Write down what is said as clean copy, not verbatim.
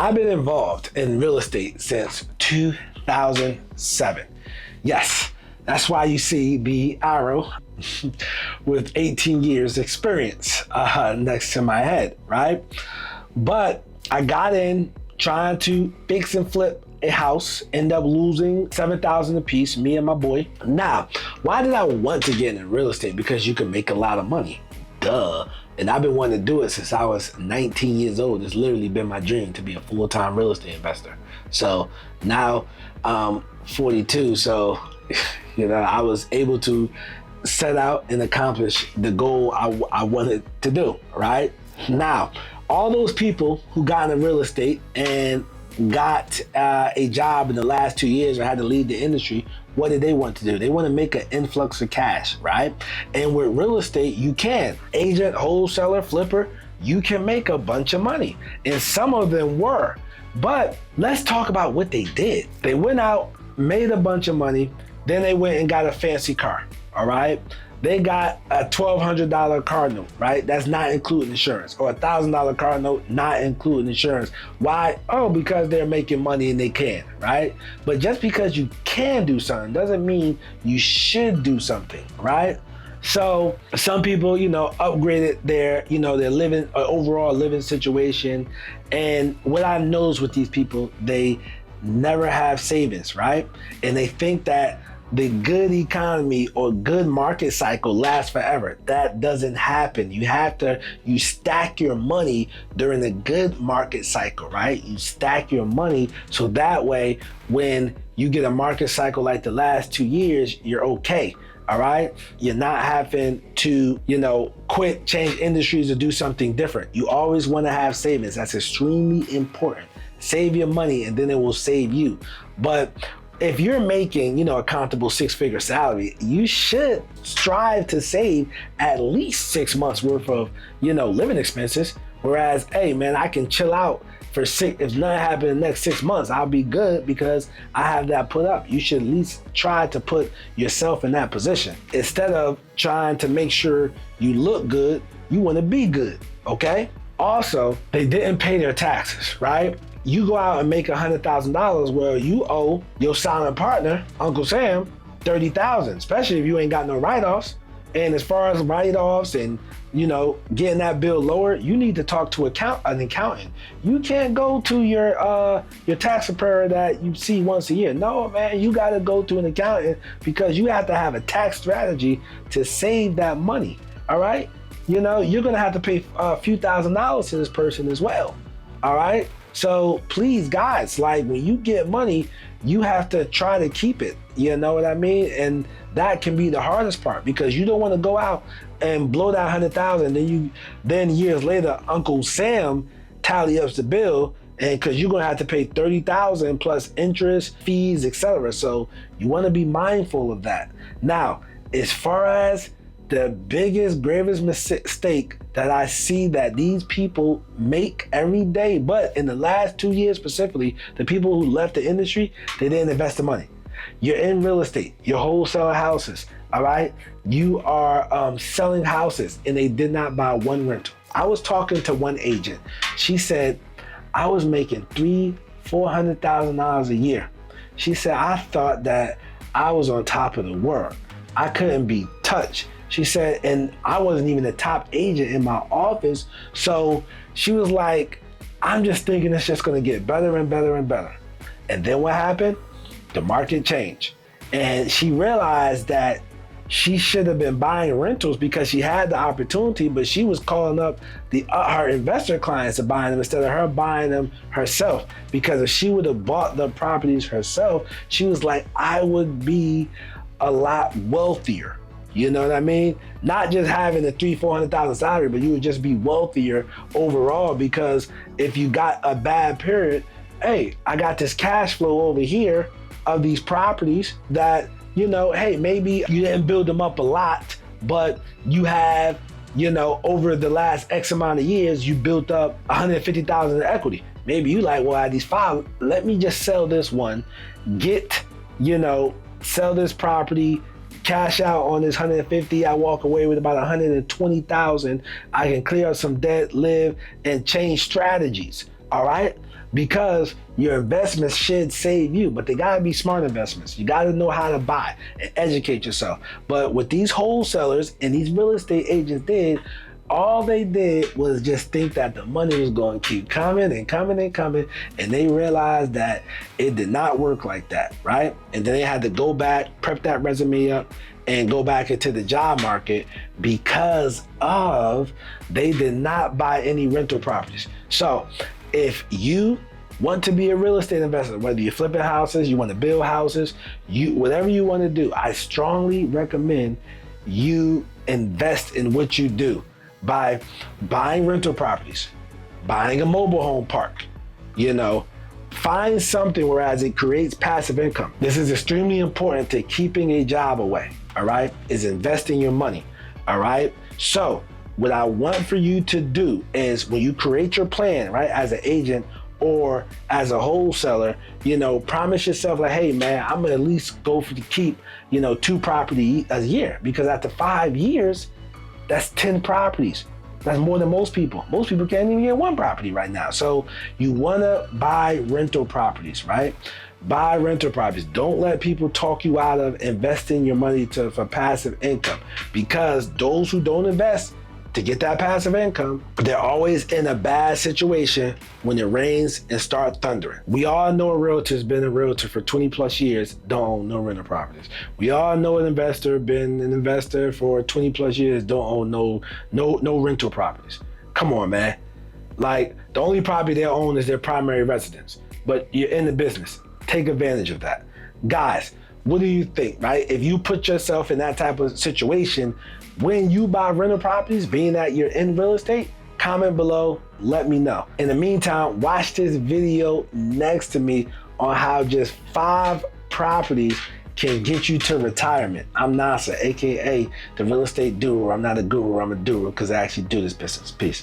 I've been involved in real estate since 2007. Yes, that's why you see the arrow with 18 years experience next to my head, right? But I got in trying to fix and flip a house, end up losing $7,000 a piece, me and my boy. Now, why did I want to get into real estate? Because you can make a lot of money, duh. And I've been wanting to do it since I was 19 years old. It's literally been my dream to be a full-time real estate investor. So now I'm 42, so I was able to set out and accomplish the goal I wanted to do, right? Now, all those people who got into real estate and got a job in the last 2 years or had to leave the industry, what did they want to do? They want to make an influx of cash, right? And with real estate, you can. Agent, wholesaler, flipper, you can make a bunch of money. And some of them were. But let's talk about what they did. They went out, made a bunch of money, then they went and got a fancy car, all right? They got a $1,200 car note, right? That's not including insurance. Or a $1,000 car note, not including insurance. Why? Oh, because they're making money and they can, right? But just because you can do something doesn't mean you should do something, right? So some people, upgraded their living, overall living situation. And what I noticed with these people, they never have savings, right? And they think that the good economy or good market cycle lasts forever. That doesn't happen. You stack your money during the good market cycle, right? You stack your money so that way when you get a market cycle like the last 2 years, you're okay. All right. You're not having to, quit, change industries or do something different. You always want to have savings. That's extremely important. Save your money and then it will save you. But if you're making, a comfortable 6-figure salary, you should strive to save at least 6 months worth of, living expenses. Whereas, hey man, I can chill out for if nothing happens in the next 6 months, I'll be good because I have that put up. You should at least try to put yourself in that position. Instead of trying to make sure you look good, you want to be good, okay? Also, they didn't pay their taxes, right? You go out and make $100,000, well, you owe your silent partner, Uncle Sam, $30,000, especially if you ain't got no write-offs. And as far as write-offs and, getting that bill lower, you need to talk to an accountant. You can't go to your tax preparer that you see once a year. No, man, you got to go to an accountant because you have to have a tax strategy to save that money, all right? You're going to have to pay a few $1,000s to this person as well, all right? So please, guys, like when you get money, you have to try to keep it. You know what I mean? And that can be the hardest part because you don't want to go out and blow that $100,000. Then years later, Uncle Sam tally ups the bill, and because you're gonna have to pay $30,000 plus interest, fees, etc. So you want to be mindful of that. Now, as far as the biggest, gravest mistake that I see that these people make every day, but in the last 2 years specifically, the people who left the industry, they didn't invest the money. You're in real estate, you're wholesaling houses, all right? You are selling houses and they did not buy one rental. I was talking to one agent. She said, I was making $400,000 a year. She said, I thought that I was on top of the world. I couldn't be touched. She said, and I wasn't even the top agent in my office. So she was like, I'm just thinking it's just gonna get better and better and better. And then what happened? The market changed. And she realized that she should have been buying rentals because she had the opportunity, but she was calling up her investor clients to buy them instead of her buying them herself. Because if she would have bought the properties herself, she was like, I would be a lot wealthier. You know what I mean? Not just having a $300,000-$400,000 salary, but you would just be wealthier overall because if you got a bad period, hey, I got this cash flow over here of these properties that, hey, maybe you didn't build them up a lot, but you have, over the last X amount of years, you built up $150,000 in equity. Maybe you like, well, at these 5, let me just sell this one, sell this property, cash out on this 150, I walk away with about 120,000. I can clear up some debt, live, and change strategies, all right? because your investments should save you, but they gotta be smart investments. You gotta know how to buy and educate yourself. But what these wholesalers and these real estate agents did, all they did was just think that the money was going to keep coming and coming and coming, and they realized that it did not work like that, right? And then they had to go back, prep that resume up, and go back into the job market because of they did not buy any rental properties. So if you want to be a real estate investor, whether you're flipping houses, you want to build houses, whatever you want to do, I strongly recommend you invest in what you do by buying rental properties, buying a mobile home park, find something whereas it creates passive income. This is extremely important to keeping a job away, all right, is investing your money, all right? So what I want for you to do is when you create your plan, right, as an agent or as a wholesaler, promise yourself like, hey man, I'm gonna at least go for to keep, 2 properties a year, because after 5 years, that's 10 properties. That's more than most people. Most people can't even get 1 property right now. So you wanna buy rental properties, right? Buy rental properties. Don't let people talk you out of investing your money for passive income, because those who don't invest to get that passive income, they're always in a bad situation when it rains and start thundering. We all know a realtor has been a realtor for 20 plus years, don't own no rental properties. We all know an investor, been an investor for 20 plus years, don't own no rental properties. Come on, man. Like, the only property they own is their primary residence, but you're in the business. Take advantage of that. Guys, what do you think, right? If you put yourself in that type of situation, when you buy rental properties, being that you're in real estate, comment below, let me know. In the meantime, watch this video next to me on how just 5 properties can get you to retirement. I'm Nasa, AKA the real estate guru. I'm not a guru, I'm a doer, because I actually do this business. Peace.